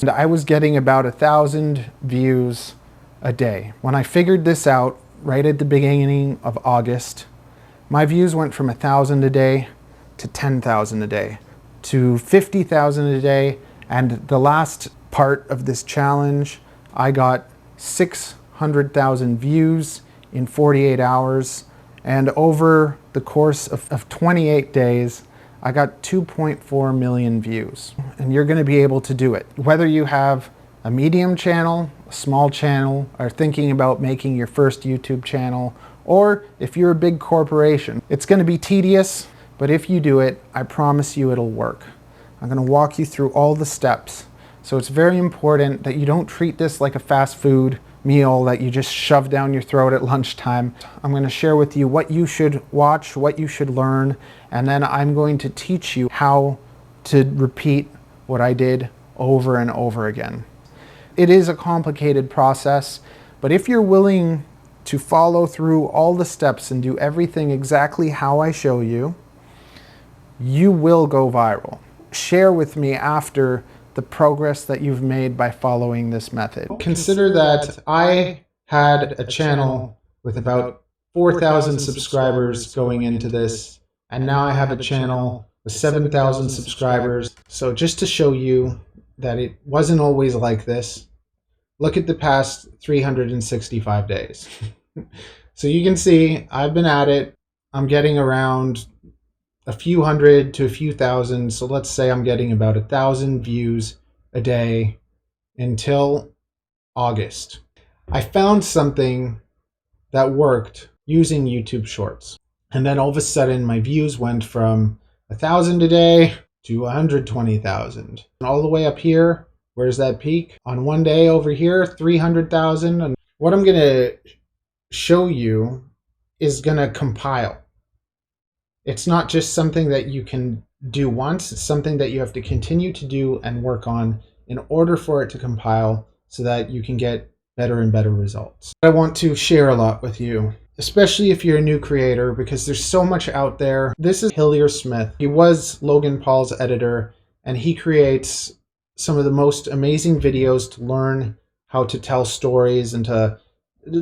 And I was getting about 1,000 views a day. When I figured this out right at the beginning of August, my views went from 1,000 a day to 10,000 a day to 50,000 a day. And the last part of this challenge, I got 600,000 views in 48 hours. And over the course of 28 days, I got 2.4 million views. And you're gonna be able to do it. Whether you have a medium channel, a small channel, or thinking about making your first YouTube channel, or if you're a big corporation. It's gonna be tedious, but if you do it, I promise you it'll work. I'm gonna walk you through all the steps. So it's very important that you don't treat this like a fast food meal that you just shove down your throat at lunchtime. I'm going to share with you what you should watch, what you should learn, and then I'm going to teach you how to repeat what I did over and over again. It is a complicated process, but if you're willing to follow through all the steps and do everything exactly how I show you, you will go viral. Share with me after the progress that you've made by following this method. Consider that I had a channel with about 4,000 subscribers going into this, and now I have a channel with 7,000 subscribers. So just to show you that it wasn't always like this, look at the past 365 days. So you can see I've been at it. I'm getting around a few hundred to a few thousand. So let's say I'm getting about 1,000 views a day until August. I found something that worked using YouTube Shorts. And then all of a sudden my views went from 1,000 a day to 120,000. And all the way up here, where's that peak? On one day over here, 300,000. And what I'm gonna show you is gonna compile. It's not just something that you can do once, it's something that you have to continue to do and work on in order for it to compile so that you can get better and better results. I want to share a lot with you, especially if you're a new creator, because there's so much out there. This is Hillier Smith. He was Logan Paul's editor, and he creates some of the most amazing videos to learn how to tell stories and to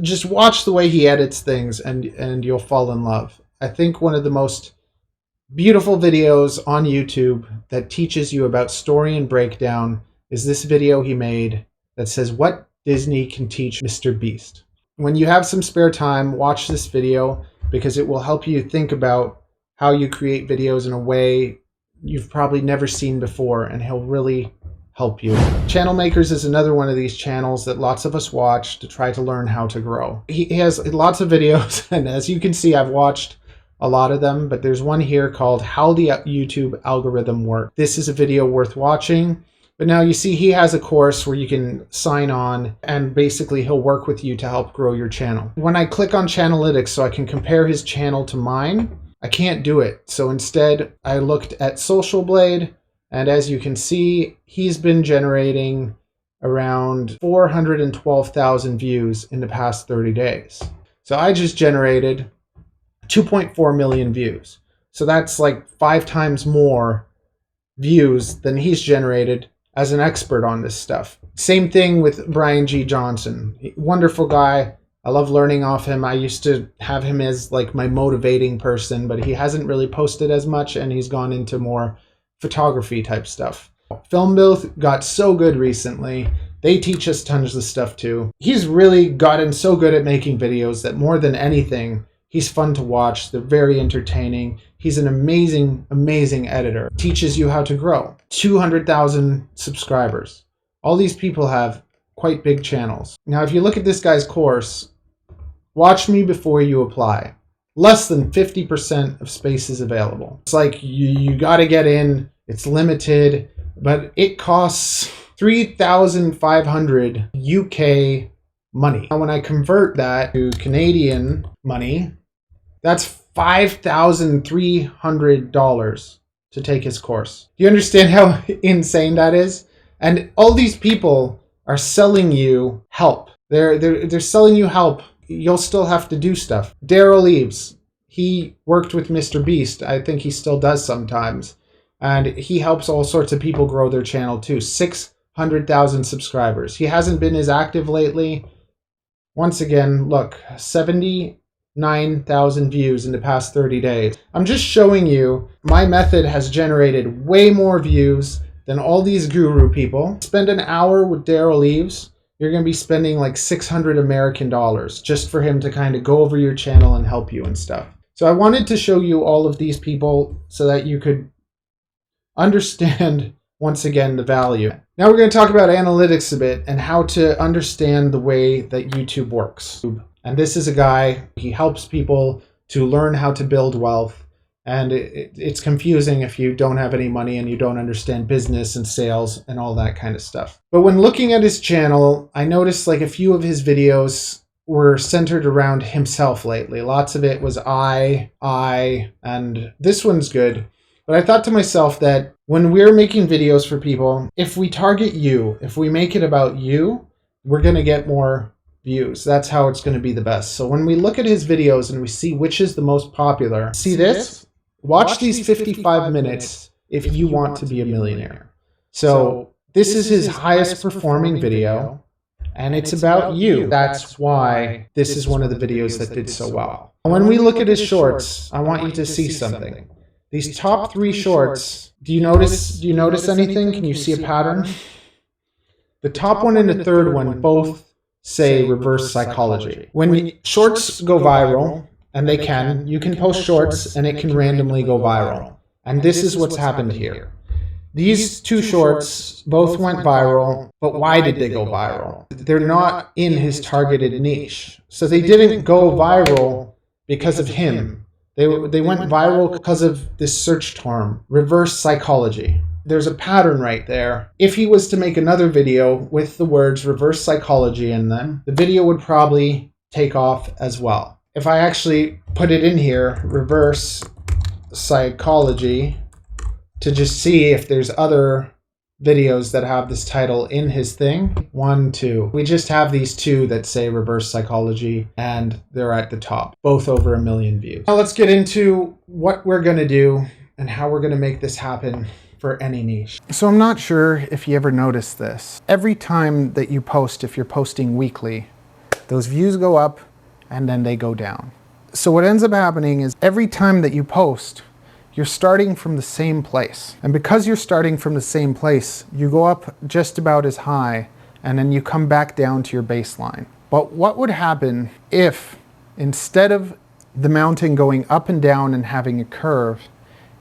just watch the way he edits things, and you'll fall in love. I think one of the most beautiful videos on YouTube that teaches you about story and breakdown is this video he made that says, "What Disney can teach Mr. Beast." When you have some spare time, watch this video because it will help you think about how you create videos in a way you've probably never seen before, and he'll really help you. Channel Makers is another one of these channels that lots of us watch to try to learn how to grow. He has lots of videos, and as you can see, I've watched a lot of them, but there's one here called How the YouTube Algorithm Works. This is a video worth watching. But now you see he has a course where you can sign on, and basically he'll work with you to help grow your channel. When I click on Channelytics so I can compare his channel to mine, I can't do it. So instead I looked at Social Blade, and as you can see, he's been generating around 412,000 views in the past 30 days. So I just generated 2.4 million views. So that's like 5 times more views than he's generated as an expert on this stuff. Same thing with Brian G. Johnson. Wonderful guy. I love learning off him. I used to have him as like my motivating person, but he hasn't really posted as much, and he's gone into more photography type stuff. Film Booth got so good recently. They teach us tons of stuff too. He's really gotten so good at making videos that more than anything, he's fun to watch. They're very entertaining. He's an amazing, amazing editor. Teaches you how to grow. 200,000 subscribers. All these people have quite big channels. Now, if you look at this guy's course, watch me before you apply. Less than 50% of space is available. It's like you got to get in. It's limited, but it costs 3,500 UK money. Now, when I convert that to Canadian money, that's $5,300 to take his course. Do you understand how insane that is? And all these people are selling you help. They're selling you help. You'll still have to do stuff. Daryl Eves, he worked with Mr. Beast. I think he still does sometimes. And he helps all sorts of people grow their channel too. 100,000 subscribers. He hasn't been as active lately. Once again, look, 79,000 views in the past 30 days. I'm just showing you my method has generated way more views than all these guru people. Spend an hour with Daryl Eves, you're going to be spending like 600 American dollars just for him to kind of go over your channel and help you and stuff. So I wanted to show you all of these people so that you could understand, once again, the value. Now we're going to talk about analytics a bit and how to understand the way that YouTube works. And this is a guy, he helps people to learn how to build wealth. And it's confusing if you don't have any money and you don't understand business and sales and all that kind of stuff. But when looking at his channel, I noticed like a few of his videos were centered around himself lately. Lots of it was I, and this one's good. But I thought to myself that when we're making videos for people, if we target you, if we make it about you, we're going to get more views. That's how it's going to be the best. So when we look at his videos and we see which is the most popular, see this? Watch these 55 minutes if you want to be a millionaire. So this is his highest performing video, and it's about you. That's why this is one of the videos that did so well. When we look at his shorts, I want you to see something. These top 3 shorts, do you notice anything? Can you see a pattern? The top one and the third one both say reverse psychology. When shorts go viral, and they can, you can post shorts and it can randomly go viral. And this is what's happened here. These 2 shorts both went viral, but why did they go viral? They're not in his targeted niche. So they didn't go viral because of him. They went viral because of this search term, reverse psychology. There's a pattern right there. If he was to make another video with the words reverse psychology in them, the video would probably take off as well. If I actually put it in here, reverse psychology, to just see if there's other videos that have this title in his thing. 1, 2. We just have these 2 that say reverse psychology, and they're at the top, both over 1 million views. Now let's get into what we're going to do and how we're going to make this happen for any niche. So I'm not sure if you ever noticed this. Every time that you post, if you're posting weekly, those views go up and then they go down. So what ends up happening is every time that you post, you're starting from the same place. And because you're starting from the same place, you go up just about as high and then you come back down to your baseline. But what would happen if instead of the mountain going up and down and having a curve,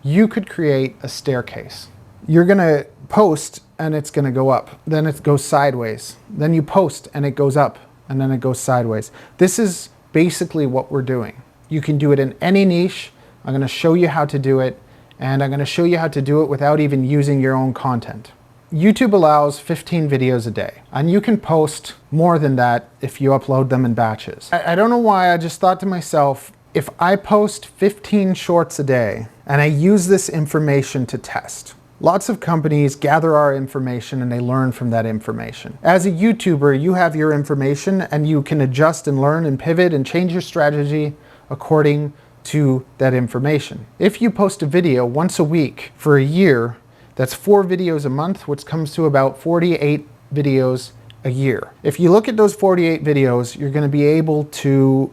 you could create a staircase? You're gonna post and it's gonna go up, then it goes sideways. Then you post and it goes up and then it goes sideways. This is basically what we're doing. You can do it in any niche. I'm going to show you how to do it, and I'm going to show you how to do it without even using your own content. YouTube allows 15 videos a day, and you can post more than that if you upload them in batches. I don't know why, I just thought to myself, if I post 15 shorts a day and I use this information to test, lots of companies gather our information and they learn from that information. As a YouTuber, you have your information and you can adjust and learn and pivot and change your strategy according to that information. If you post a video once a week for a year, that's 4 videos a month, which comes to about 48 videos a year. If you look at those 48 videos, you're going to be able to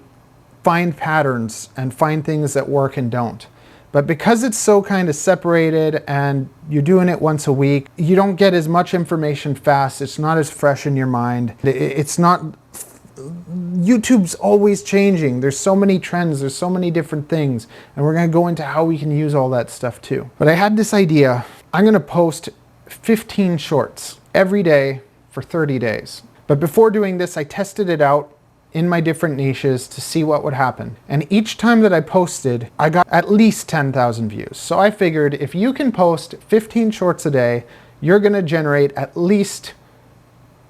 find patterns and find things that work and don't. But because it's so kind of separated and you're doing it once a week, you don't get as much information fast. It's not as fresh in your mind. It's not, YouTube's always changing. There's so many trends, there's so many different things. And we're gonna go into how we can use all that stuff too. But I had this idea. I'm gonna post 15 shorts every day for 30 days. But before doing this, I tested it out in my different niches to see what would happen. And each time that I posted, I got at least 10,000 views. So I figured if you can post 15 shorts a day, you're gonna generate at least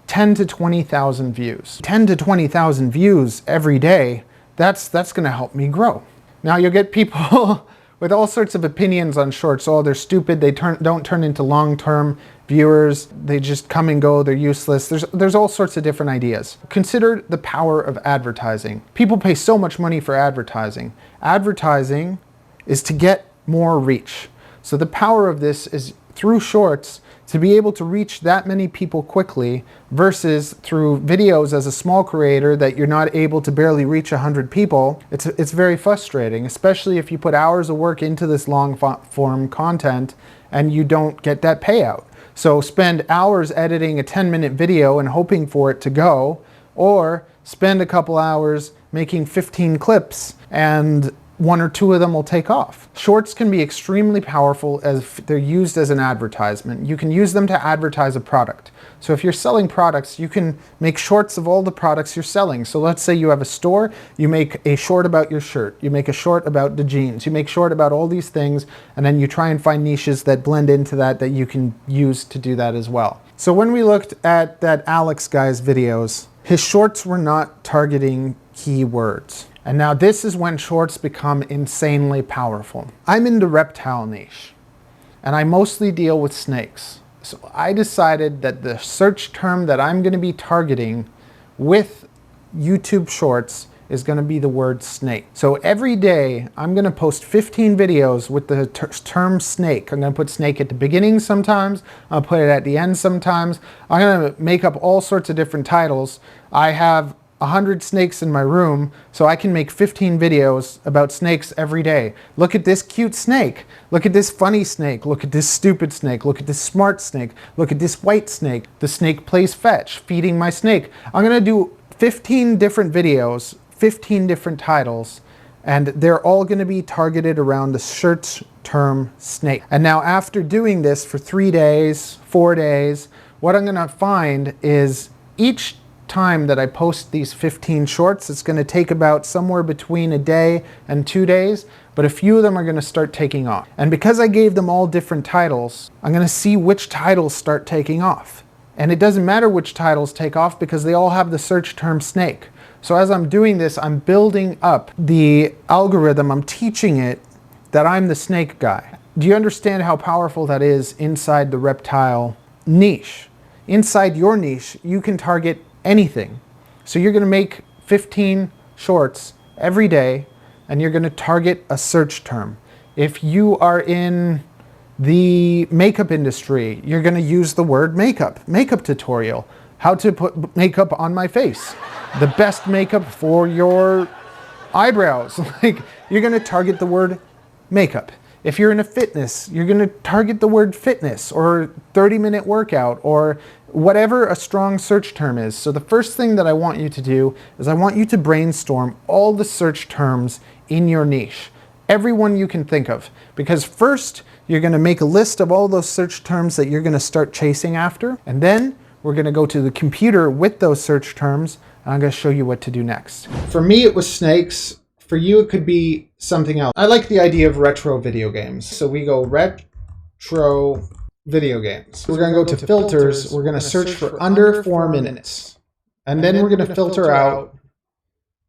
10 to 20,000 views. 10 to 20,000 views every day, that's gonna help me grow. Now you'll get people with all sorts of opinions on shorts. Oh, they're stupid, they don't turn into long-term viewers, they just come and go, they're useless. There's all sorts of different ideas. Consider the power of advertising. People pay so much money for advertising. Advertising is to get more reach. So the power of this is through shorts, To be able to reach that many people quickly versus through videos as a small creator that you're not able to barely reach 100 people, it's very frustrating, especially if you put hours of work into this long form content and you don't get that payout. So spend hours editing a 10-minute video and hoping for it to go, or spend a couple hours making 15 clips and 1 or 2 of them will take off. Shorts can be extremely powerful as they're used as an advertisement. You can use them to advertise a product. So if you're selling products, you can make shorts of all the products you're selling. So let's say you have a store, you make a short about your shirt, you make a short about the jeans, you make short about all these things, and then you try and find niches that blend into that you can use to do that as well. So when we looked at that Alex guy's videos, his shorts were not targeting keywords. And now this is when shorts become insanely powerful. I'm in the reptile niche, and I mostly deal with snakes. So I decided that the search term that I'm going to be targeting with YouTube Shorts is going to be the word snake. So every day I'm going to post 15 videos with the term snake. I'm going to put snake at the beginning sometimes, I'll put it at the end sometimes. I'm going to make up all sorts of different titles. I have 100 snakes in my room, so I can make 15 videos about snakes every day. Look at this cute snake. Look at this funny snake. Look at this stupid snake. Look at this smart snake. Look at this white snake. The snake plays fetch, feeding my snake. I'm going to do 15 different videos, 15 different titles, and they're all going to be targeted around the search term snake. And now after doing this for 3 days, 4 days, what I'm going to find is each time that I post these 15 shorts, it's going to take about somewhere between a day and 2 days, but a few of them are going to start taking off. And because I gave them all different titles, I'm going to see which titles start taking off. And it doesn't matter which titles take off because they all have the search term snake. So as I'm doing this, I'm building up the algorithm, I'm teaching it that I'm the snake guy. Do you understand how powerful that is inside the reptile niche? Inside your niche, you can target anything. So you're going to make 15 shorts every day and you're going to target a search term. If you are in the makeup industry, you're going to use the word makeup tutorial, how to put makeup on my face, the best makeup for your eyebrows. Like, you're going to target the word makeup. If you're in a fitness, you're going to target the word fitness or 30-minute workout or whatever a strong search term is. So the first thing that I want you to do is I want you to brainstorm all the search terms in your niche, every one you can think of. Because first, you're going to make a list of all those search terms that you're going to start chasing after. And then we're going to go to the computer with those search terms, and I'm going to show you what to do next. For me, it was snakes. For you, it could be something else. I like the idea of retro video games. So we go retro video games. We're going to go to filters. We're going to search for under 4 minutes. And then we're going to filter out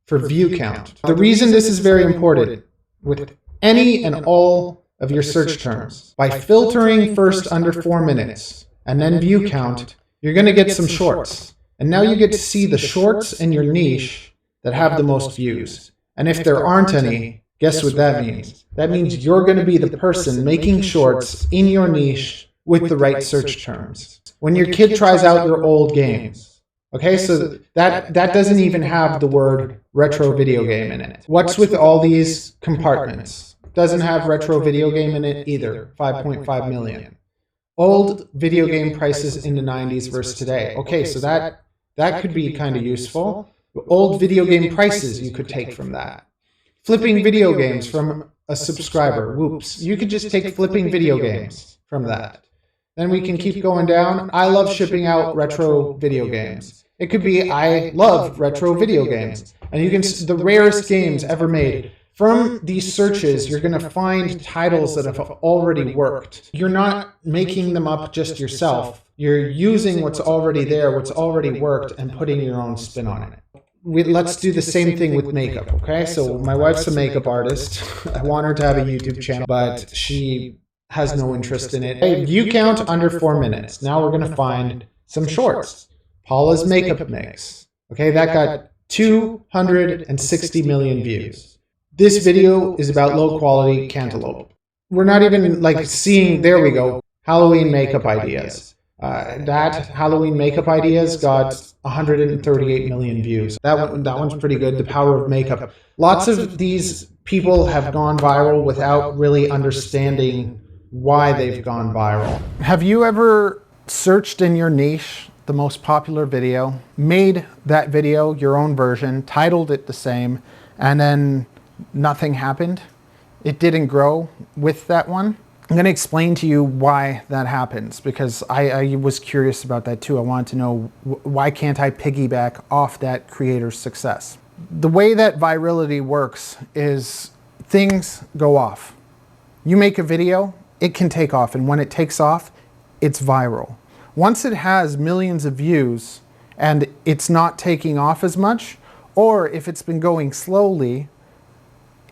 for view count. The reason this is very important with any and all of your search terms, by filtering first under 4 minutes and then view count, you're going to get some shorts. And now you get to see the shorts in your niche that have the most views. And if there aren't any, guess what that means? That means you're going to be the person making shorts in your niche with the right search terms. When your kid tries out your old games, okay, so that doesn't even have the word retro video game in it. What's with all these compartments? Doesn't have retro video game in it either, 5.5 million. Old video game prices in the 90s versus today. Okay, so that could be kind of useful. Old video game prices you could take from that. Flipping video games from a subscriber. Whoops. You could just take flipping video games from that. Then we can keep going down. I love shipping out retro video games. It could be I love retro video games. And you can the rarest games ever made. From these searches, you're going to find titles that have already worked. You're not making them up just yourself. You're using what's already there, what's already worked, and putting your own spin on it. Let's do the same thing with makeup, okay? So my wife's a makeup artist. I want her to have a YouTube channel, but she has no interest in it. Hey, view count under 4 minutes. Now we're going to find some shorts. Paula's makeup mix. Okay, that got 260 million views. This video is about low quality cantaloupe. We're not even like seeing, there we go. Halloween makeup ideas. That Halloween makeup ideas got 138 million views. That one's pretty good. The power of makeup. Lots of these people have gone viral without really understanding why they've gone viral. Have you ever searched in your niche the most popular video, made that video your own version, titled it the same, and then nothing happened? It didn't grow with that one? I'm going to explain to you why that happens, because I was curious about that too. I wanted to know, why can't I piggyback off that creator's success? The way that virality works is things go off. You make a video, it can take off, and when it takes off, it's viral. Once it has millions of views and it's not taking off as much, or if it's been going slowly,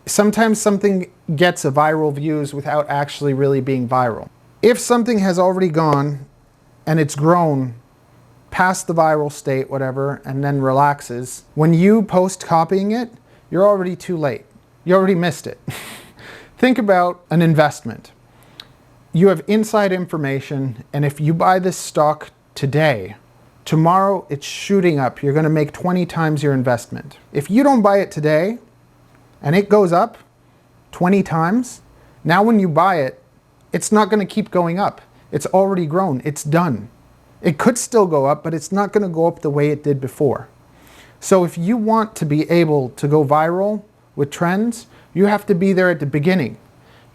sometimes something gets a viral views without actually really being viral. If something has already gone and it's grown past the viral state, whatever, and then relaxes, when you post copying it, you're already too late. You already missed it. Think about an investment. You have inside information, and if you buy this stock today, tomorrow it's shooting up. You're going to make 20 times your investment. If you don't buy it today and it goes up 20 times, now when you buy it, it's not going to keep going up. It's already grown. It's done. It could still go up, but it's not going to go up the way it did before. So if you want to be able to go viral with trends, you have to be there at the beginning.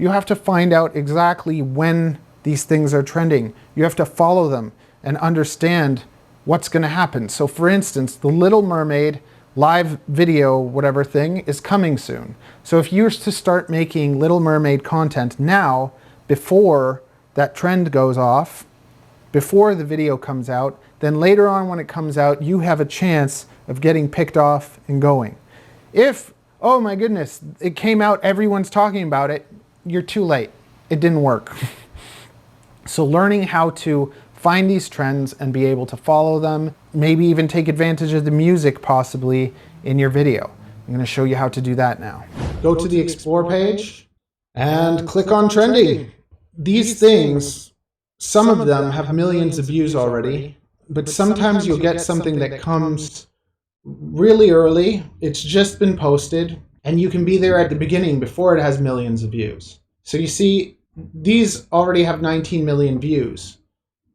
You have to find out exactly when these things are trending. You have to follow them and understand what's going to happen. So for instance, the Little Mermaid live video, whatever thing, is coming soon. So if you were to start making Little Mermaid content now, before that trend goes off, before the video comes out, then later on when it comes out, you have a chance of getting picked off and going. If, oh my goodness, it came out, everyone's talking about it, you're too late. It didn't work. So learning how to find these trends and be able to follow them, maybe even take advantage of the music possibly in your video. I'm going to show you how to do that now. Go to the Explore page and click on Trending. These things, some of them have millions of views already, but sometimes you'll get something that comes really early. It's just been posted, and you can be there at the beginning before it has millions of views. So you see, these already have 19 million views.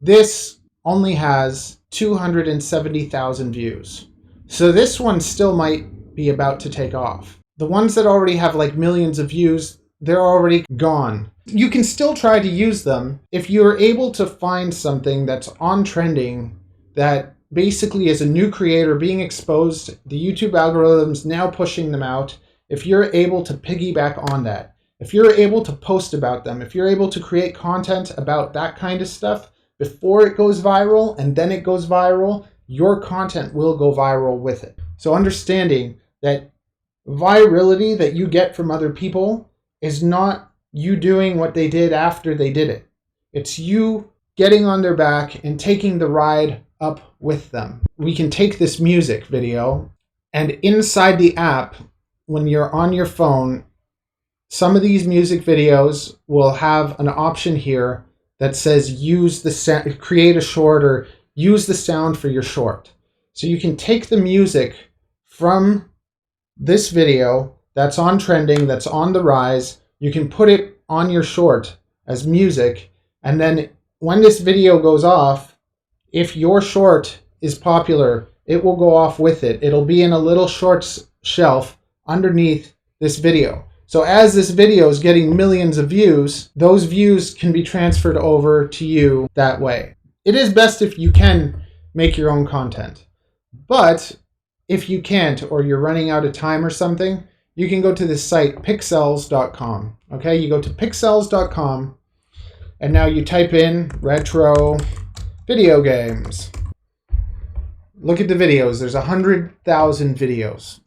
This only has 270,000 views. So this one still might be about to take off. The ones that already have like millions of views, they're already gone. You can still try to use them if you're able to find something that's on trending that basically is a new creator being exposed. The YouTube algorithm's now pushing them out. If you're able to piggyback on that, if you're able to post about them, if you're able to create content about that kind of stuff before it goes viral and then it goes viral, your content will go viral with it. So understanding that virality that you get from other people is not you doing what they did after they did it. It's you getting on their back and taking the ride up with them. We can take this music video, and inside the app, when you're on your phone, some of these music videos will have an option here that says create a short, or use the sound for your short. So you can take the music from this video that's on trending, that's on the rise, you can put it on your short as music, and then when this video goes off, if your short is popular, it will go off with it. It'll be in a little shorts shelf underneath this video. So as this video is getting millions of views, those views can be transferred over to you that way. It is best if you can make your own content. But if you can't, or you're running out of time or something, you can go to this site, pixels.com. Okay, you go to pixels.com, and now you type in retro video games. Look at the videos. There's 100,000 videos.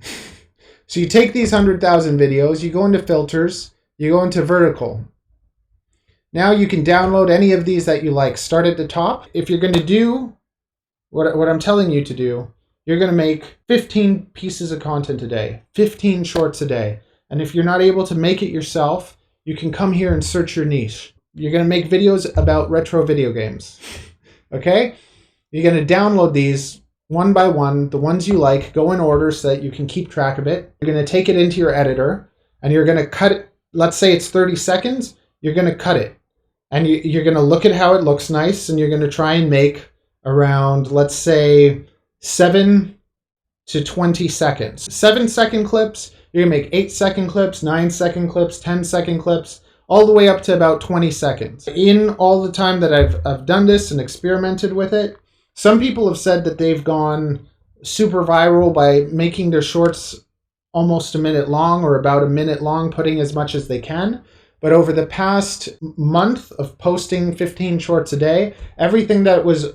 So you take these 100,000 videos, you go into filters, you go into vertical. Now you can download any of these that you like. Start at the top. If you're going to do what I'm telling you to do, you're going to make 15 pieces of content a day, 15 shorts a day. And if you're not able to make it yourself, you can come here and search your niche. You're going to make videos about retro video games. Okay? You're going to download these one by one, the ones you like, go in order so that you can keep track of it. You're going to take it into your editor and you're going to cut it. Let's say it's 30 seconds. You're going to cut it. And you're going to look at how it looks nice, and you're going to try and make around, let's say, 7 to 20 seconds. 7-second clips, you're going to make 8-second clips, 9-second clips, 10-second clips, all the way up to about 20 seconds. In all the time that I've done this and experimented with it, some people have said that they've gone super viral by making their shorts almost a minute long or about a minute long, putting as much as they can. But over the past month of posting 15 shorts a day, everything that was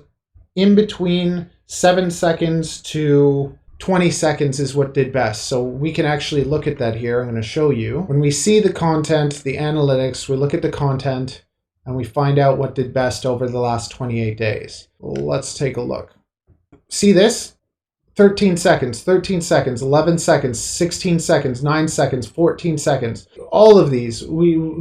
in between 7 seconds to 20 seconds is what did best. So we can actually look at that here. I'm going to show you. When we see the content, the analytics, we look at the content and we find out what did best over the last 28 days. Let's take a look. See this? 13 seconds, 13 seconds, 11 seconds, 16 seconds, 9 seconds, 14 seconds. All of these,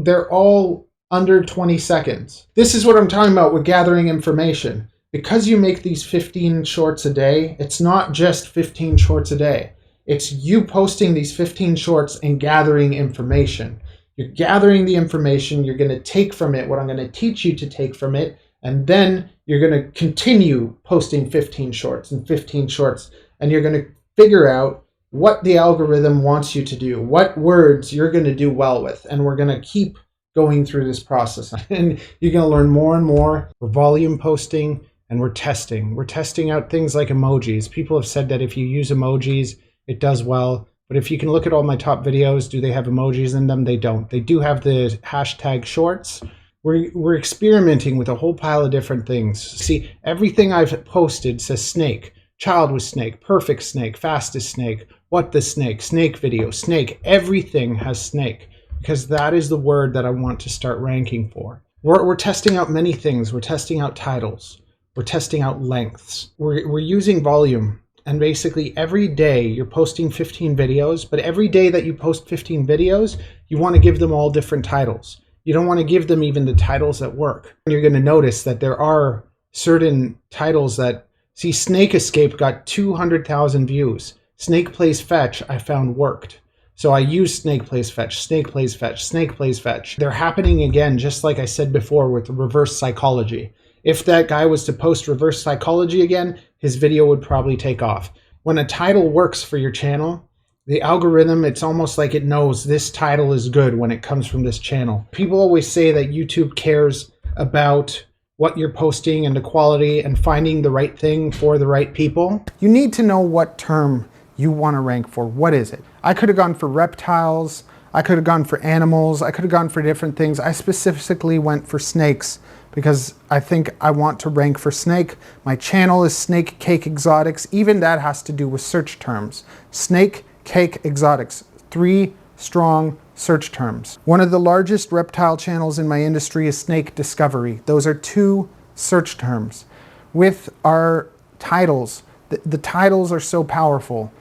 they're all under 20 seconds. This is what I'm talking about with gathering information. Because you make these 15 shorts a day, it's not just 15 shorts a day. It's you posting these 15 shorts and gathering information. You're gathering the information, you're going to take from it what I'm going to teach you to take from it, and then you're going to continue posting 15 shorts and 15 shorts, and you're going to figure out what the algorithm wants you to do, what words you're going to do well with, and we're going to keep going through this process. And you're going to learn more and more. We're volume posting, and we're testing. We're testing out things like emojis. People have said that if you use emojis, it does well. But if you can look at all my top videos, do they have emojis in them? They don't. They do have the hashtag shorts. We're experimenting with a whole pile of different things. See, everything I've posted says snake, child with snake, perfect snake, fastest snake, what the snake, snake video, snake. Everything has snake because that is the word that I want to start ranking for. We're testing out many things. We're testing out titles. We're testing out lengths. We're using volume. And basically every day you're posting 15 videos, but every day that you post 15 videos, you want to give them all different titles. You don't want to give them even the titles that work. You're going to notice that there are certain titles that, see, Snake Escape got 200,000 views. Snake Plays Fetch I found worked. So I used Snake Plays Fetch, Snake Plays Fetch, Snake Plays Fetch. They're happening again, just like I said before with reverse psychology. If that guy was to post reverse psychology again, his video would probably take off. When a title works for your channel, the algorithm, it's almost like it knows this title is good when it comes from this channel. People always say that YouTube cares about what you're posting and the quality and finding the right thing for the right people. You need to know what term you want to rank for. What is it? I could have gone for reptiles. I could have gone for animals. I could have gone for different things. I specifically went for snakes because I think I want to rank for snake. My channel is Snake Cake Exotics. Even that has to do with search terms. Snake Cake Exotics, 3 strong search terms. One of the largest reptile channels in my industry is Snake Discovery. Those are 2 search terms. With our titles, the titles are so powerful.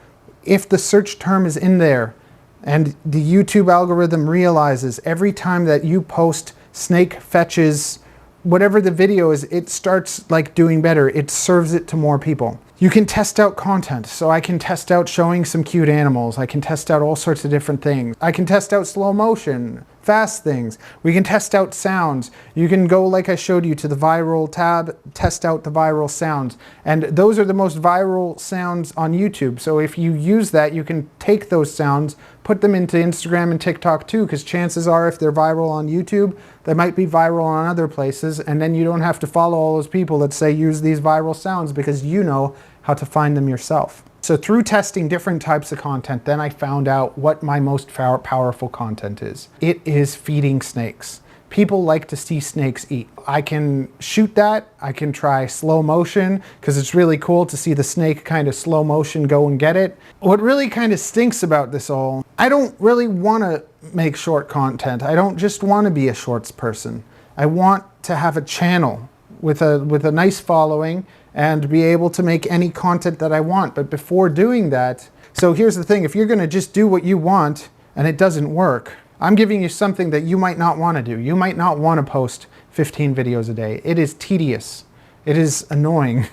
If the search term is in there and the YouTube algorithm realizes every time that you post snake fetches, whatever the video is, it starts like doing better. It serves it to more people. You can test out content. So I can test out showing some cute animals. I can test out all sorts of different things. I can test out slow motion, fast things. We can test out sounds. You can go, like I showed you, to the viral tab, test out the viral sounds. And those are the most viral sounds on YouTube. So if you use that, you can take those sounds, put them into Instagram and TikTok too, because chances are if they're viral on YouTube, they might be viral on other places. And then you don't have to follow all those people that say use these viral sounds because you know how to find them yourself. So through testing different types of content, then I found out what my most powerful content is. It is feeding snakes. People like to see snakes eat. I can shoot that. I can try slow motion because it's really cool to see the snake kind of slow motion go and get it. What really kind of stinks about this all, I don't really want to make short content. I don't just want to be a shorts person. I want to have a channel with a nice following and be able to make any content that I want. But before doing that, so here's the thing, if you're going to just do what you want and it doesn't work, I'm giving you something that you might not want to do. You might not want to post 15 videos a day. It is tedious. It is annoying.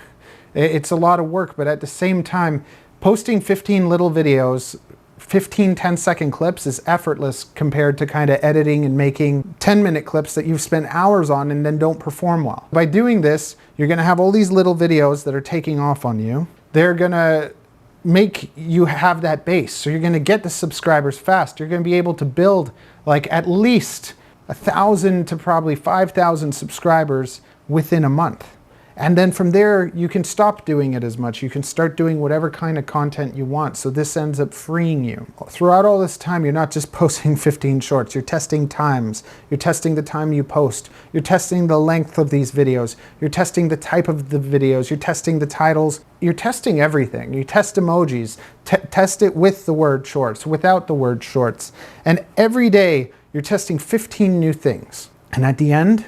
It's a lot of work, but at the same time, posting 15 little videos, 15 10-second clips is effortless compared to kind of editing and making 10-minute clips that you've spent hours on and then don't perform well. By doing this, you're going to have all these little videos that are taking off on you. They're going to make you have that base. So you're going to get the subscribers fast. You're going to be able to build like at least 1,000 to probably 5,000 subscribers within a month. And then from there, you can stop doing it as much. You can start doing whatever kind of content you want. So this ends up freeing you. Throughout all this time, you're not just posting 15 shorts. You're testing times. You're testing the time you post. You're testing the length of these videos. You're testing the type of the videos. You're testing the titles. You're testing everything. You test emojis. Test it with the word shorts, without the word shorts. And every day, you're testing 15 new things. And at the end,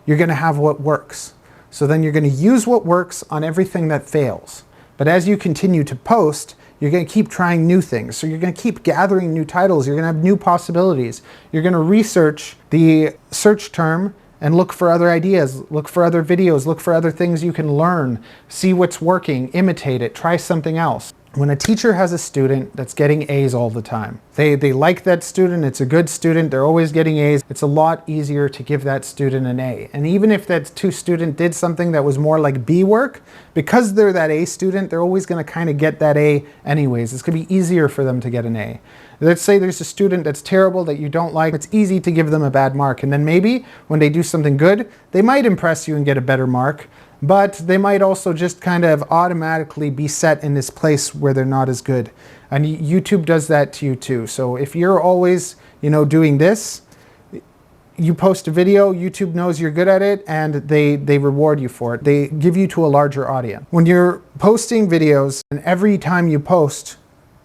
you're going to have what works. So then you're going to use what works on everything that fails. But as you continue to post, you're going to keep trying new things. So you're going to keep gathering new titles. You're going to have new possibilities. You're going to research the search term and look for other ideas, look for other videos, look for other things you can learn, see what's working, imitate it, try something else. When a teacher has a student that's getting A's all the time, they like that student, it's a good student, they're always getting A's, it's a lot easier to give that student an A. And even if that student did something that was more like B work, because they're that A student, they're always going to kind of get that A anyways. It's going to be easier for them to get an A. Let's say there's a student that's terrible that you don't like, it's easy to give them a bad mark. And then maybe when they do something good, they might impress you and get a better mark. But they might also just kind of automatically be set in this place where they're not as good. And YouTube does that to you too. So if you're always, doing this, you post a video, YouTube knows you're good at it, and they reward you for it. They give you to a larger audience. When you're posting videos, and every time you post,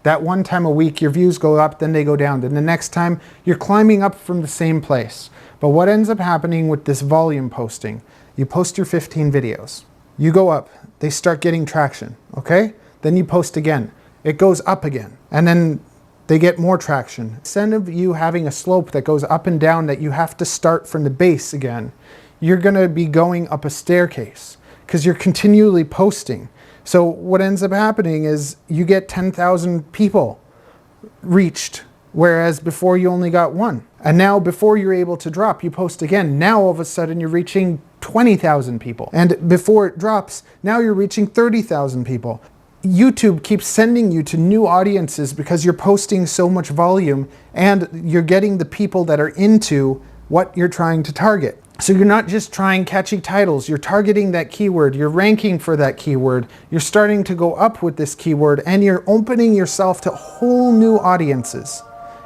that one time a week, your views go up, then they go down. Then the next time, you're climbing up from the same place. But what ends up happening with this volume posting? You post your 15 videos. You go up. They start getting traction, okay? Then you post again. It goes up again. And then they get more traction. Instead of you having a slope that goes up and down that you have to start from the base again, you're going to be going up a staircase because you're continually posting. So what ends up happening is you get 10,000 people reached, whereas before you only got one. And now before you're able to drop, you post again. Now all of a sudden you're reaching 20,000 people. And before it drops, now you're reaching 30,000 people. YouTube keeps sending you to new audiences because you're posting so much volume and you're getting the people that are into what you're trying to target. So you're not just trying catchy titles, you're targeting that keyword, you're ranking for that keyword, you're starting to go up with this keyword, and you're opening yourself to whole new audiences.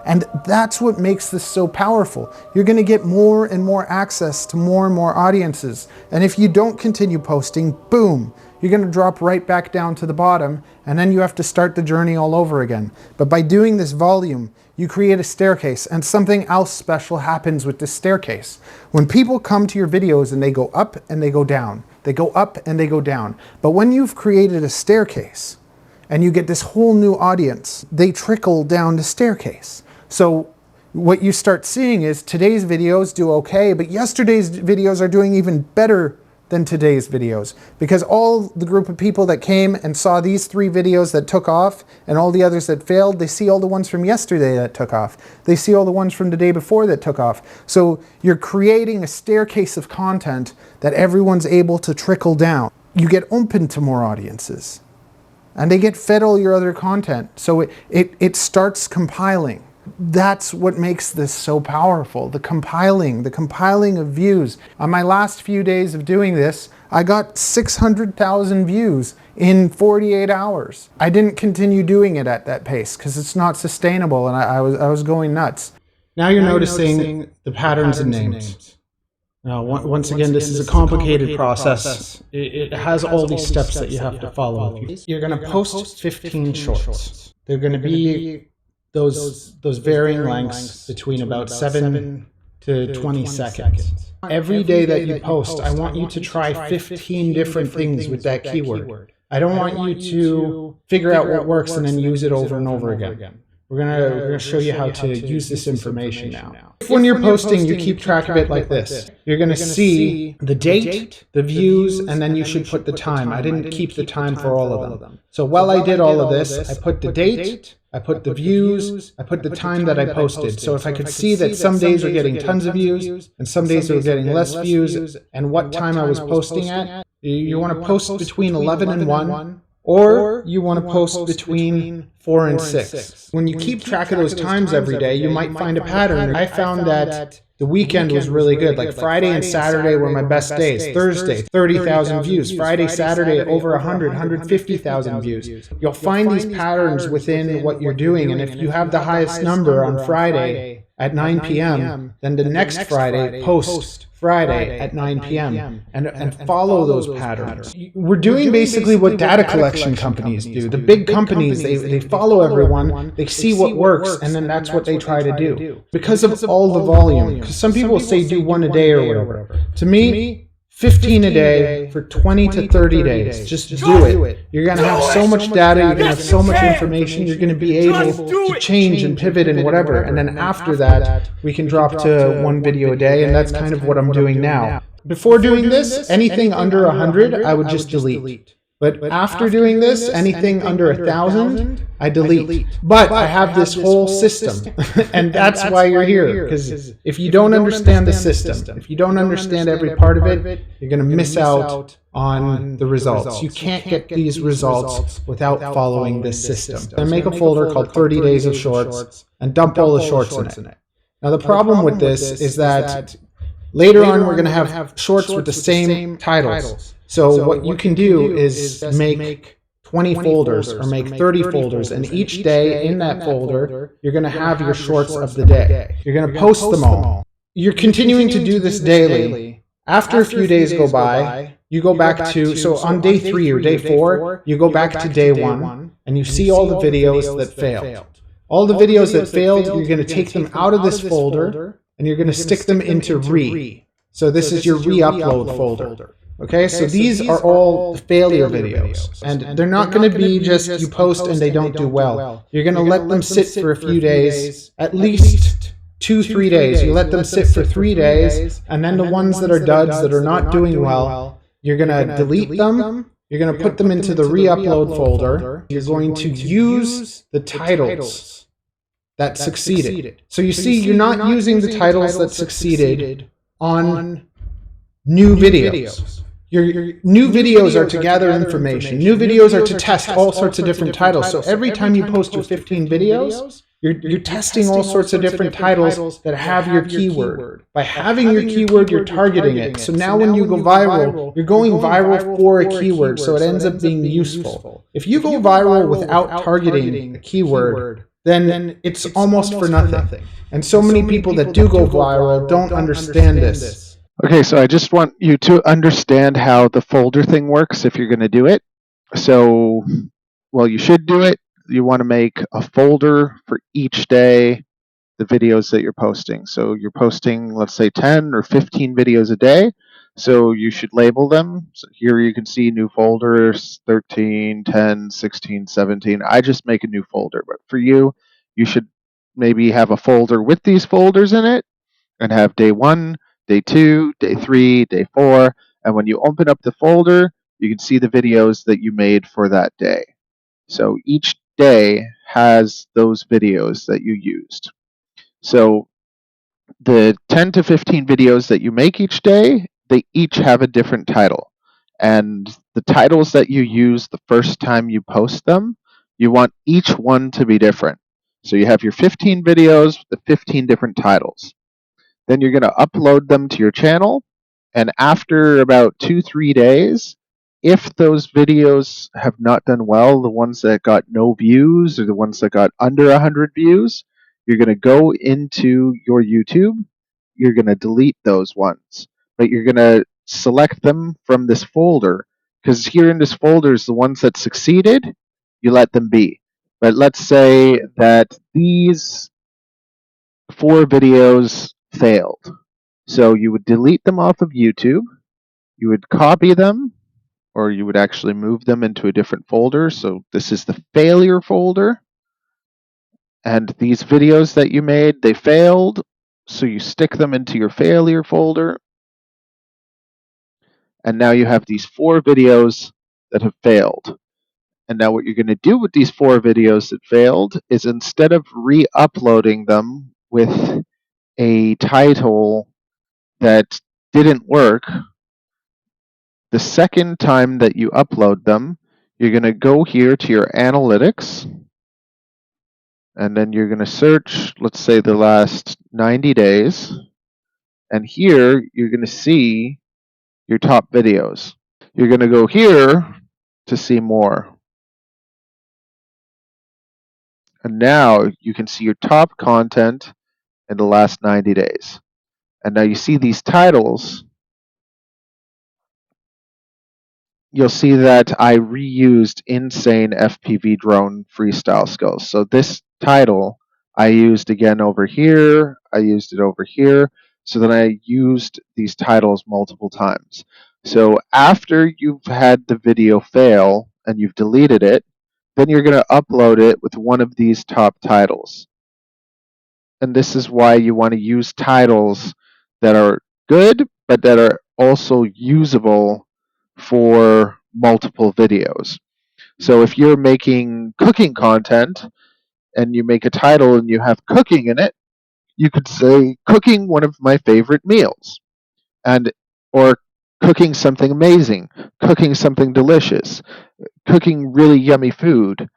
And that's what makes this so powerful. You're going to get more and more access to more and more audiences. And if you don't continue posting, boom, you're going to drop right back down to the bottom, and then you have to start the journey all over again. But by doing this volume, you create a staircase, and something else special happens with this staircase. When people come to your videos and they go up and they go down, they go up and they go down. But when you've created a staircase and you get this whole new audience, they trickle down the staircase. So what you start seeing is today's videos do okay, but yesterday's videos are doing even better than today's videos, because all the group of people that came and saw these 3 videos that took off and all the others that failed, they see all the ones from yesterday that took off. They see all the ones from the day before that took off. So you're creating a staircase of content that everyone's able to trickle down. You get open to more audiences and they get fed all your other content. So it starts compiling. That's what makes this so powerful, the compiling of views. On my last few days of doing this, I got 600,000 views in 48 hours. I didn't continue doing it at that pace because it's not sustainable, and I was going nuts. Now you're noticing the patterns and names. Now, once again, this is a complicated process. It has all these steps that you have to follow. You're going to post 15 shorts. They're going to be those varying lengths between about 7 to 20 seconds. Every day that you post, I want you to try 15 different things with that keyword. I don't want you to figure out what works and then use it over and over again. We're gonna show you how to use this information now. If when you're posting, you keep track of it like this. You're gonna see the date, the views, and then you should put the time. I didn't keep the time for all of them. So while I did all of this, I put the date, I put the views, I put the time that I posted. So if I could see that some days were getting tons of views and some days they were getting less views and what time I was posting at, you want to post between 11 and 1, or you want to post between 4 and 6. When you keep track of those times every day, you might find a pattern. I found that the weekend was really good. Like Friday and Saturday were my best days. Thursday, 30,000 views. Friday, Saturday, over 100, 150,000 views. You'll find these patterns within what you're doing. And if you have the highest number on Friday at 9 p.m., then the next Friday, post Friday at 9 p.m. and follow those patterns. We're doing basically what data collection companies do. The big companies, they follow everyone, they see what works, and then that's what they try to do. Because of all the volume. Because some people say do 1 a day or whatever. To me, 15 a day for 20 to 30 days. Just do it. You're going to have so much data, you're going to have so much information, you're going to be able to change and pivot and whatever. And then after that, we can drop to 1 video a day, and that's kind of what I'm doing now. Before doing this, anything under 100, I would just delete. But after doing this, anything under 1,000, I delete. But I have this whole system, and that's why you're here. Because if you don't understand the system, if you don't understand every part of it, you're going to miss out on the results. You can't get these results without following this system. I make a folder called 30 Days of Shorts and dump all the shorts in it. Now the problem with this is that later on we're going to have shorts with the same titles. So what you can do is make 20 folders or make 30 folders, and each day in that folder, you're going to have your shorts of the day. You're going to post them all. You're continuing to do this daily. After a few days go by, you go back to, so on day 3 or day 4, you go back to day 1 and you see all the videos that failed. All the videos that failed, you're going to take them out of this folder and you're going to stick them into re. So this is your re-upload folder. Okay, so these are all failure videos, and they're not going to be just you post and they don't do well. You're going to let them sit for a few days, at least 2-3 days. You let them sit for 3 days, and then the ones that are duds, that are not doing well, you're going to delete them. You're going to put them into the re-upload folder. You're going to use the titles that succeeded. So you see, you're not using the titles that succeeded on new videos. Your new videos are to gather information. New videos are to test all sorts of different titles. So every time you post your 15 videos, you're testing all sorts of different titles that have your keyword. By having your keyword, you're targeting it. So now when you go viral, you're going viral for a keyword, so it ends up being useful. If you go viral without targeting a keyword, then it's almost for nothing. And so many people that do go viral don't understand this. Okay, so I just want you to understand how the folder thing works if you're going to do it. So, well, you should do it. You want to make a folder for each day, the videos that you're posting. So you're posting, let's say, 10 or 15 videos a day. So you should label them. So here you can see new folders, 13, 10, 16, 17. I just make a new folder. But for you, you should maybe have a folder with these folders in it and have day 1, day 2, day 3, day 4, and when you open up the folder, you can see the videos that you made for that day. So each day has those videos that you used. So the 10 to 15 videos that you make each day, they each have a different title. And the titles that you use the first time you post them, you want each one to be different. So you have your 15 videos with the 15 different titles. Then you're going to upload them to your channel. And after about 2-3 days, if those videos have not done well, the ones that got no views or the ones that got under 100 views, you're going to go into your YouTube. You're going to delete those ones. But you're going to select them from this folder. Because here in this folder is the ones that succeeded, you let them be. But let's say that these 4 videos failed. So you would delete them off of YouTube, you would copy them, or you would actually move them into a different folder. So this is the failure folder. And these videos that you made, they failed, so you stick them into your failure folder. And now you have these 4 videos that have failed. And now what you're going to do with these 4 videos that failed is, instead of re-uploading them with a title that didn't work, the second time that you upload them, you're going to go here to your analytics, and then you're going to search, let's say, the last 90 days. And here you're going to see your top videos. You're going to go here to see more. And now you can see your top content in the last 90 days. And now you see these titles. You'll see that I reused Insane FPV Drone Freestyle Skills. So this title I used again over here. I used it over here. So then I used these titles multiple times. So after you've had the video fail and you've deleted it, then you're going to upload it with one of these top titles. And this is why you want to use titles that are good, but that are also usable for multiple videos. So if you're making cooking content and you make a title and you have cooking in it, you could say cooking one of my favorite meals, and or cooking something amazing, cooking something delicious, cooking really yummy food.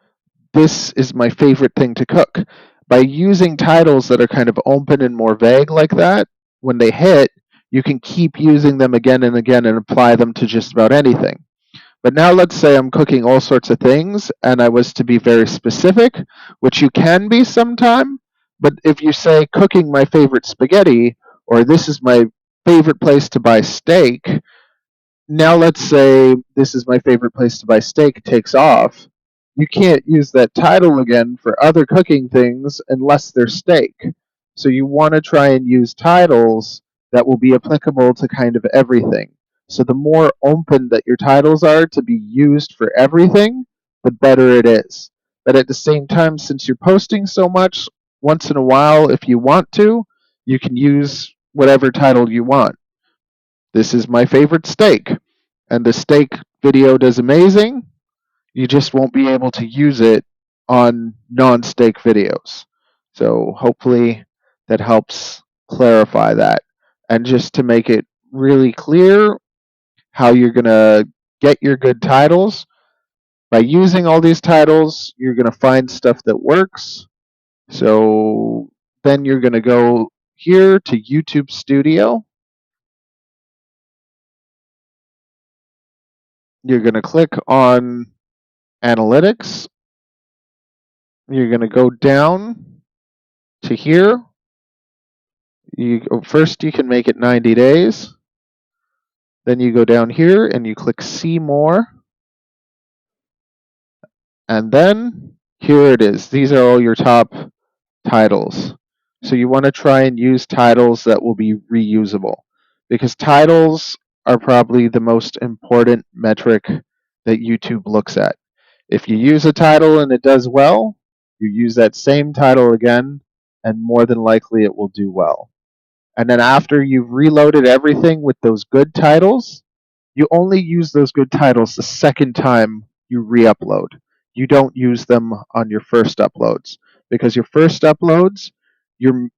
This is my favorite thing to cook. By using titles that are kind of open and more vague like that, when they hit, you can keep using them again and again and apply them to just about anything. But now let's say I'm cooking all sorts of things and I was to be very specific, which you can be sometime. But if you say cooking my favorite spaghetti, or this is my favorite place to buy steak, now let's say this is my favorite place to buy steak takes off. You can't use that title again for other cooking things unless they're steak. So you want to try and use titles that will be applicable to kind of everything. So the more open that your titles are to be used for everything, the better it is. But at the same time, since you're posting so much, once in a while, if you want to, you can use whatever title you want. This is my favorite steak, and the steak video does amazing. You just won't be able to use it on non-steak videos. So hopefully that helps clarify that. And just to make it really clear how you're going to get your good titles, by using all these titles, you're going to find stuff that works. So then you're going to go here to YouTube Studio. You're going to click on Analytics. You're going to go down to here. First, you can make it 90 days. Then you go down here and you click See More. And then here it is. These are all your top titles. So you want to try and use titles that will be reusable, because titles are probably the most important metric that YouTube looks at. If you use a title and it does well, you use that same title again, and more than likely it will do well. And then after you've reloaded everything with those good titles, you only use those good titles the second time you re-upload. You don't use them on your first uploads, because your first uploads, you're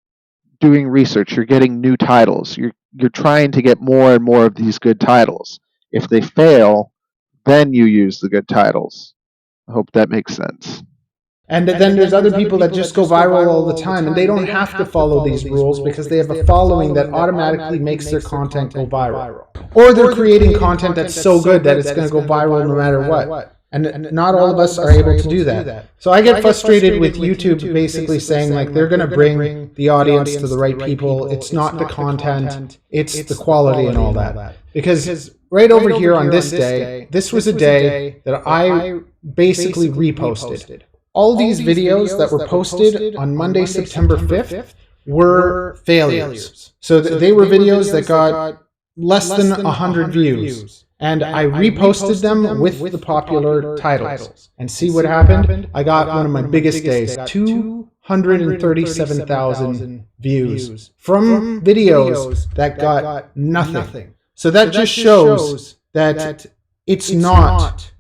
doing research, you're getting new titles, you're trying to get more and more of these good titles. If they fail, then you use the good titles. I hope that makes sense. And then there's other people that just go viral all the time, and they don't have to follow these rules because they have a following that automatically makes their content go viral. Or they're creating content that's so good that it's going to go viral no matter what. And not all of us are able to do that. So I get frustrated with YouTube basically saying like they're going to bring the audience to the right people. It's not the content, it's the quality and all that. Because right over here on this day, this was a day that I basically reposted. All these videos that were posted on Monday, September 5th were failures. So they were videos that got less than 100 views. And I reposted them with the popular titles. And see what happened? I got one of my biggest days, 200 137,000 views from videos that got nothing. So that just shows that it's not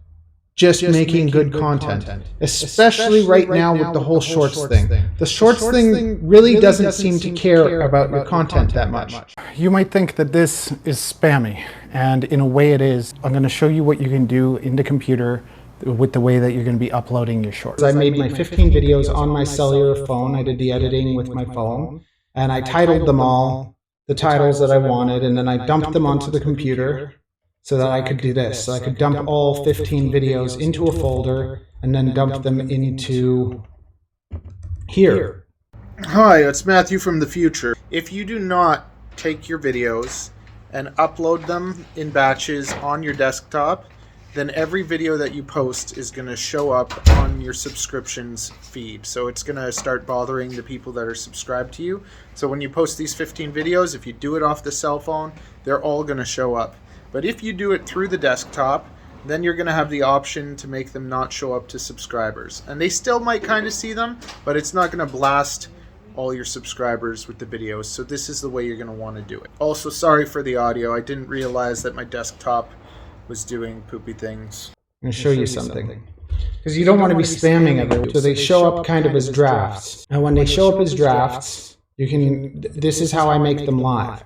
just making good content, especially right now with the whole shorts thing. The shorts thing really doesn't seem to care about your content that much. You might think that this is spammy, and in a way it is. I'm going to show you what you can do in the computer with the way that you're going to be uploading your shorts. I made my 15 videos on my cellular phone. I did the editing with my phone, and I titled them all the titles that I wanted, and then I dumped them onto the computer so that I could do this. So I could dump all 15 videos into a folder and then dump them into here. Hi, it's Matthew from the future. If you do not take your videos and upload them in batches on your desktop, then every video that you post is going to show up on your subscriptions feed. So it's going to start bothering the people that are subscribed to you. So when you post these 15 videos, if you do it off the cell phone, they're all going to show up. But if you do it through the desktop, then you're going to have the option to make them not show up to subscribers. And they still might kind of see them, but it's not going to blast all your subscribers with the videos. So this is the way you're going to want to do it. Also, sorry for the audio. I didn't realize that my desktop was doing poopy things. I'm going to show you something. Because you don't want to be spamming everyone. So they show up kind of as drafts. And when they show up as drafts, this is how I make them live.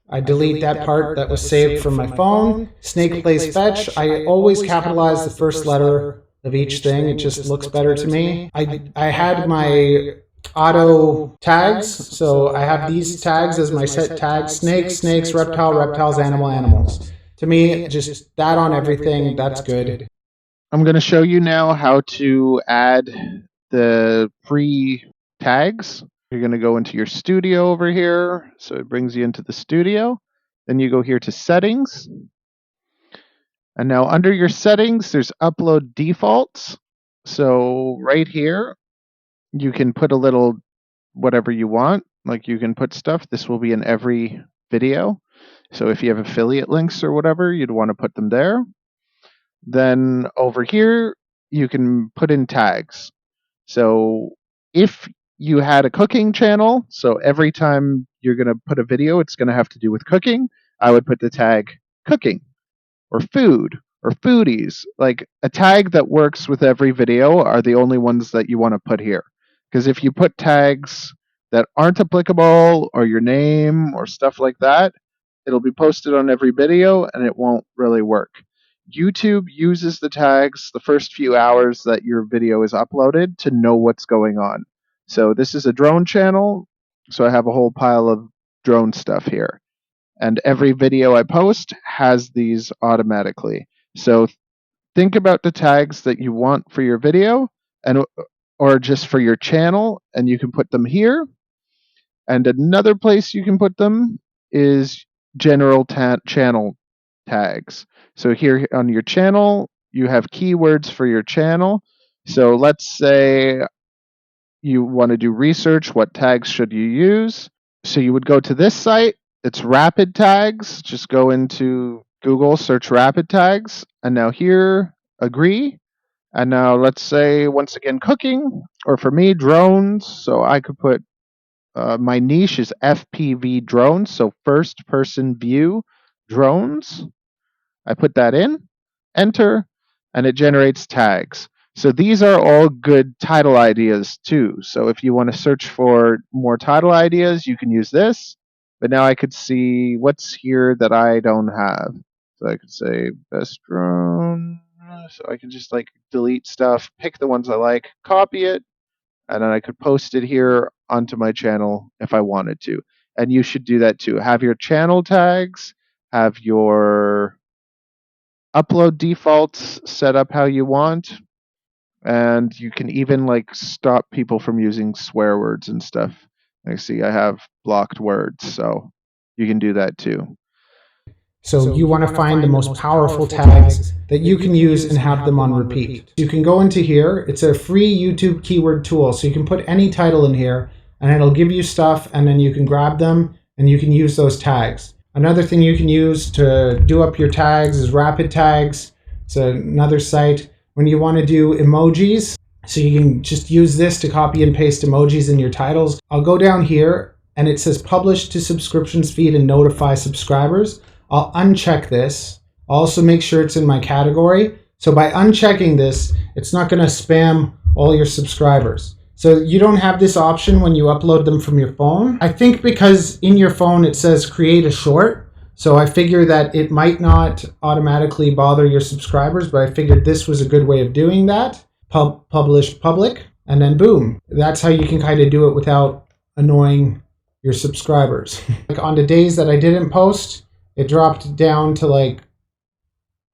I delete that part that was saved from my phone. Snake plays fetch. I always capitalize the first letter of each thing. It just looks better to me. I had my auto tags. So I have these tags as my set tags. Snakes, reptiles, animals. To me, just that on everything, that's good. I'm going to show you now how to add the free tags. You're going to go into your studio over here. So it brings you into the studio. Then you go here to settings. And now under your settings, there's upload defaults. So right here, you can put a little whatever you want. Like you can put stuff. This will be in every video. So if you have affiliate links or whatever, you'd want to put them there. Then over here, you can put in tags. So if you had a cooking channel, so every time you're going to put a video, it's going to have to do with cooking, I would put the tag cooking or food or foodies. Like a tag that works with every video are the only ones that you want to put here. Because if you put tags that aren't applicable or your name or stuff like that, it'll be posted on every video and it won't really work. YouTube uses the tags the first few hours that your video is uploaded to know what's going on. So this is a drone channel, so I have a whole pile of drone stuff here. And every video I post has these automatically. So think about the tags that you want for your video or just for your channel, and you can put them here. And another place you can put them is general channel tags. So here on your channel, you have keywords for your channel. So let's say you want to do research. What tags should you use? So you would go to this site. It's rapid tags. Just go into Google, search rapid tags. And now here, agree. And now let's say, once again, cooking. Or for me, drones. So I could put my niche is FPV drones, so first person view drones. I put that in, enter, and it generates tags. So these are all good title ideas too. So if you want to search for more title ideas, you can use this. But now I could see what's here that I don't have. So I could say best drone. So I can just like delete stuff, pick the ones I like, copy it, and then I could post it here onto my channel if I wanted to. And you should do that too. Have your channel tags, have your upload defaults set up how you want, and you can even like stop people from using swear words and stuff. I see I have blocked words, so you can do that too. So you want to find the most powerful tags that you can use and have them on repeat. You can go into here. It's a free YouTube keyword tool. So you can put any title in here and it'll give you stuff, and then you can grab them and you can use those tags. Another thing you can use to do up your tags is rapid tags. It's another site. When you want to do emojis, So you can just use this to copy and paste emojis in your titles. I'll go down here and it says publish to subscriptions feed and notify subscribers. I'll uncheck this. I'll also make sure it's in my category. So by unchecking this, it's not going to spam all your subscribers. So you don't have this option when you upload them from your phone. I think because in your phone it says create a short. So I figure that it might not automatically bother your subscribers, but I figured this was a good way of doing that. Publish public, and then boom. That's how you can kind of do it without annoying your subscribers. Like on the days that I didn't post, it dropped down to like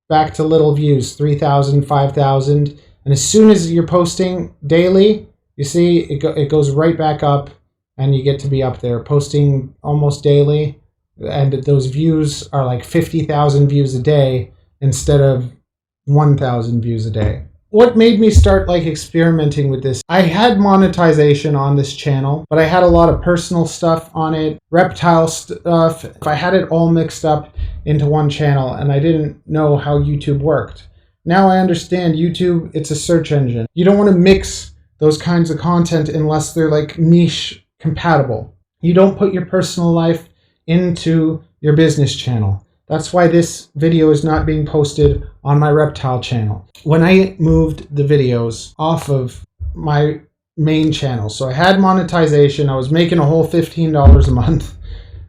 back to little views, 3,000, 5,000. And as soon as you're posting daily, you see it goes right back up and you get to be up there posting almost daily. And those views are like 50,000 views a day instead of 1,000 views a day. What made me start like experimenting with this? I had monetization on this channel, but I had a lot of personal stuff on it, reptile stuff. I had it all mixed up into one channel and I didn't know how YouTube worked. Now I understand YouTube, it's a search engine. You don't want to mix those kinds of content unless they're like niche compatible. You don't put your personal life into your business channel. That's why this video is not being posted on my reptile channel. When I moved the videos off of my main channel, so I had monetization, I was making a whole $15 a month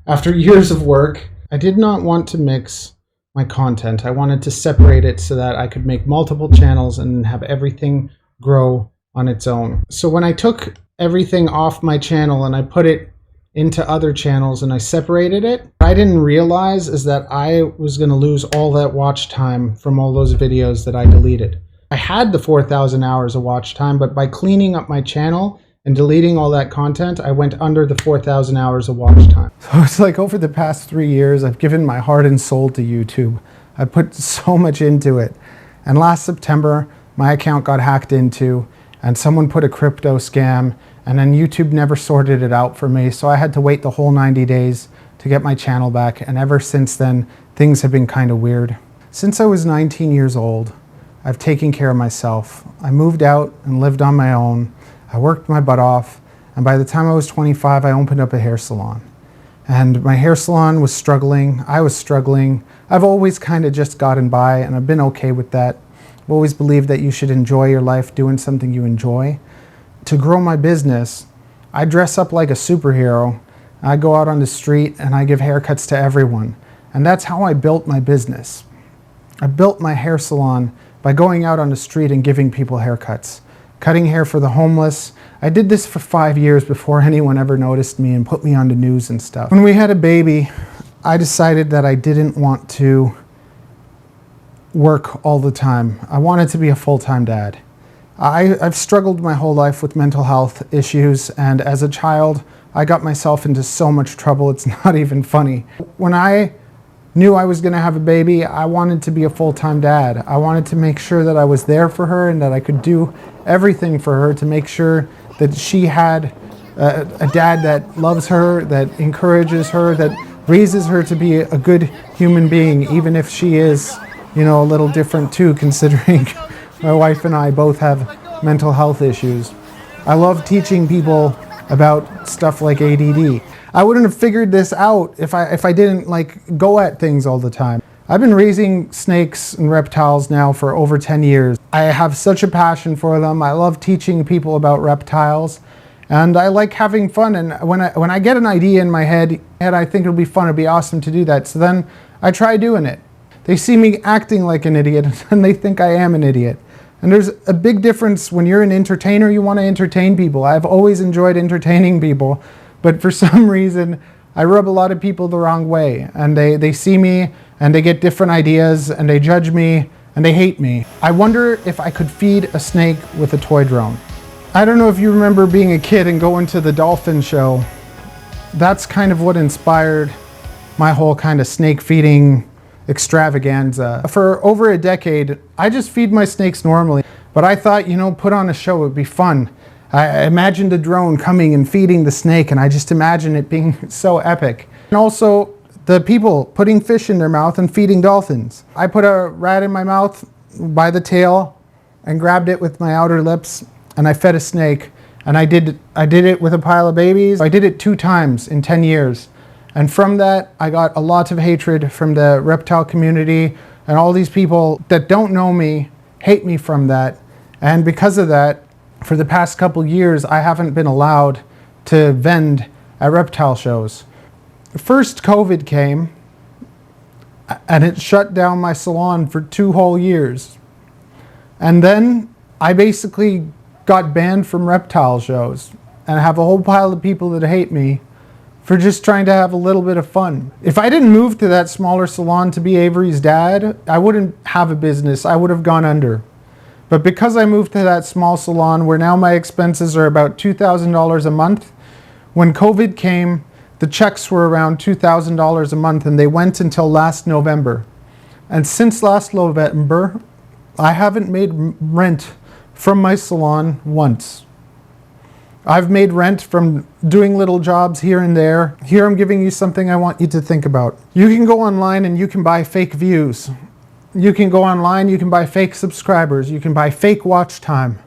after years of work. I did not want to mix my content. I wanted to separate it so that I could make multiple channels and have everything grow on its own. So when I took everything off my channel and I put it into other channels and I separated it, what I didn't realize is that I was going to lose all that watch time from all those videos that I deleted. I had the 4,000 hours of watch time, but by cleaning up my channel and deleting all that content, I went under the 4,000 hours of watch time. So it's like over the past 3 years, I've given my heart and soul to YouTube. I put so much into it. And last September, my account got hacked into and someone put a crypto scam, and then YouTube never sorted it out for me, so I had to wait the whole 90 days to get my channel back, and ever since then, things have been kind of weird. Since I was 19 years old, I've taken care of myself. I moved out and lived on my own. I worked my butt off, and by the time I was 25, I opened up a hair salon. And my hair salon was struggling, I was struggling. I've always kind of just gotten by, and I've been okay with that. I've always believed that you should enjoy your life doing something you enjoy. To grow my business, I dress up like a superhero. I go out on the street and I give haircuts to everyone. And that's how I built my business. I built my hair salon by going out on the street and giving people haircuts, cutting hair for the homeless. I did this for 5 years before anyone ever noticed me and put me on the news and stuff. When we had a baby, I decided that I didn't want to work all the time. I wanted to be a full-time dad. I've struggled my whole life with mental health issues, and as a child, I got myself into so much trouble, it's not even funny. When I knew I was going to have a baby, I wanted to be a full-time dad. I wanted to make sure that I was there for her and that I could do everything for her to make sure that she had a dad that loves her, that encourages her, that raises her to be a good human being, even if she is, you know, a little different too, considering my wife and I both have mental health issues. I love teaching people about stuff like ADD. I wouldn't have figured this out if I didn't like go at things all the time. I've been raising snakes and reptiles now for over 10 years. I have such a passion for them. I love teaching people about reptiles, and I like having fun. And when I get an idea in my head, I think it'll be fun, it'll be awesome to do that. So then I try doing it. They see me acting like an idiot and they think I am an idiot. And there's a big difference when you're an entertainer, you want to entertain people. I've always enjoyed entertaining people, but for some reason, I rub a lot of people the wrong way. And they see me and they get different ideas and they judge me and they hate me. I wonder if I could feed a snake with a toy drone. I don't know if you remember being a kid and going to the dolphin show. That's kind of what inspired my whole kind of snake feeding extravaganza. For over a decade, I just feed my snakes normally, but I thought, you know, put on a show, it would be fun. I imagined a drone coming and feeding the snake, and I just imagined it being so epic. And also the people putting fish in their mouth and feeding dolphins. I put a rat in my mouth by the tail and grabbed it with my outer lips and I fed a snake, and I did it with a pile of babies. I did it 2 times in 10 years. And from that, I got a lot of hatred from the reptile community, and all these people that don't know me hate me from that. And because of that, for the past couple years, I haven't been allowed to vend at reptile shows. First, COVID came, and it shut down my salon for 2 whole years. And then I basically got banned from reptile shows, and I have a whole pile of people that hate me for just trying to have a little bit of fun. If I didn't move to that smaller salon to be Avery's dad, I wouldn't have a business. I would have gone under. But because I moved to that small salon where now my expenses are about $2,000 a month, when COVID came, the checks were around $2,000 a month, and they went until last November. And since last November, I haven't made rent from my salon once. I've made rent from doing little jobs here and there. Here I'm giving you something I want you to think about. You can go online and you can buy fake views. You can go online, you can buy fake subscribers. You can buy fake watch time.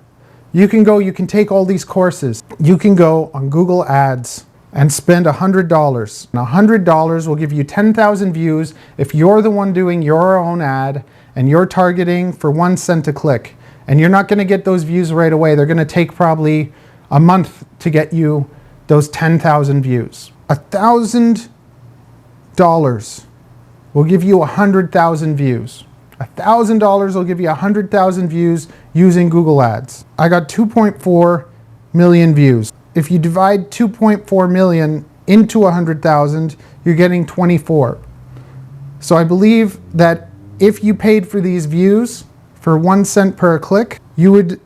You can take all these courses. You can go on Google Ads and spend $100. $100 will give you 10,000 views if you're the one doing your own ad and you're targeting for 1 cent a click. And you're not going to get those views right away. They're going to take probably a month to get you those 10,000 views. $1,000 will give you 100,000 views. $1,000 will give you 100,000 views using Google Ads. I got 2.4 million views. If you divide 2.4 million into 100,000, you're getting 24. So I believe that if you paid for these views for 1 cent per click, you would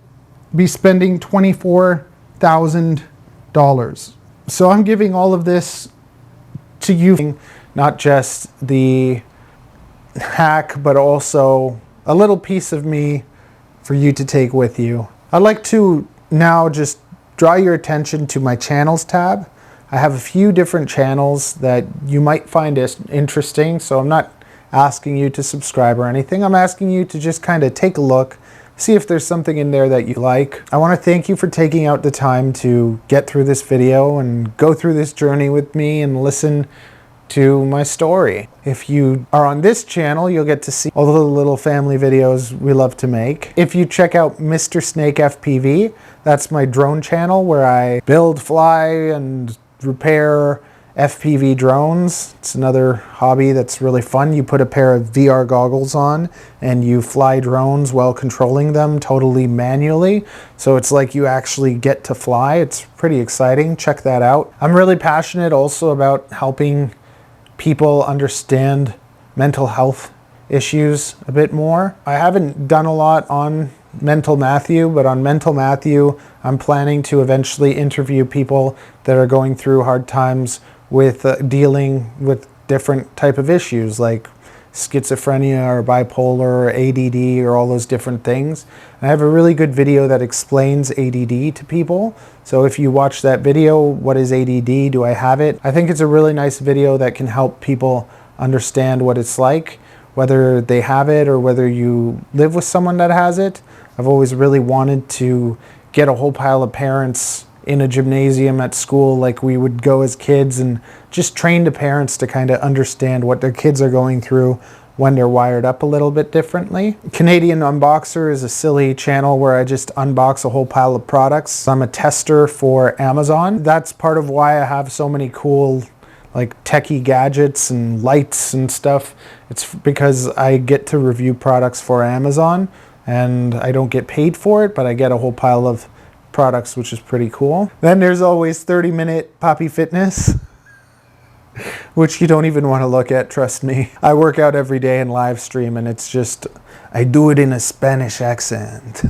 be spending $24,000. So I'm giving all of this to you, not just the hack, but also a little piece of me for you to take with you. I'd like to now just draw your attention to my channels tab. I have a few different channels that you might find interesting, so I'm not asking you to subscribe or anything. I'm asking you to just kind of take a look, see if there's something in there that you like. I want to thank you for taking out the time to get through this video and go through this journey with me and listen to my story. If you are on this channel, you'll get to see all the little family videos we love to make. If you check out Mr. Snake FPV, that's my drone channel where I build, fly, and repair FPV drones. It's another hobby that's really fun. You put a pair of VR goggles on and you fly drones while controlling them totally manually. So it's like you actually get to fly. It's pretty exciting. Check that out. I'm really passionate also about helping people understand mental health issues a bit more. I haven't done a lot on Mental Matthew, but on Mental Matthew, I'm planning to eventually interview people that are going through hard times with dealing with different type of issues like schizophrenia or bipolar or ADD or all those different things. And I have a really good video that explains ADD to people. So if you watch that video, what is ADD? Do I have it? I think it's a really nice video that can help people understand what it's like, whether they have it or whether you live with someone that has it. I've always really wanted to get a whole pile of parents in a gymnasium at school like we would go as kids and just train the parents to kind of understand what their kids are going through when they're wired up a little bit differently. Canadian Unboxer is a silly channel where I just unbox a whole pile of products. I'm a tester for Amazon. That's part of why I have so many cool like techie gadgets and lights and stuff. It's because I get to review products for Amazon and I don't get paid for it, but I get a whole pile of products, which is pretty cool. Then there's always 30-minute Poppy Fitness, which you don't even want to look at, trust me. I work out every day and live stream, and it's just, I do it in a Spanish accent.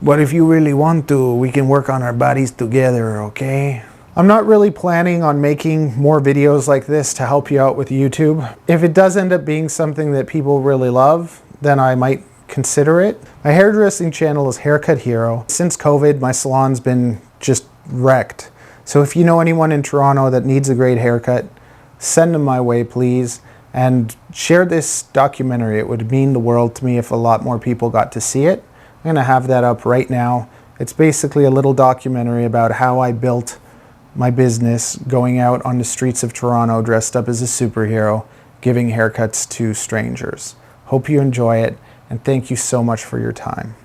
But if you really want to, we can work on our bodies together, okay? I'm not really planning on making more videos like this to help you out with YouTube. If it does end up being something that people really love, then I might consider it. My hairdressing channel is Haircut Hero. Since COVID, my salon's been just wrecked. So if you know anyone in Toronto that needs a great haircut, send them my way, please. And share this documentary. It would mean the world to me if a lot more people got to see it. I'm gonna have that up right now. It's basically a little documentary about how I built my business, going out on the streets of Toronto dressed up as a superhero, giving haircuts to strangers. Hope you enjoy it, and thank you so much for your time.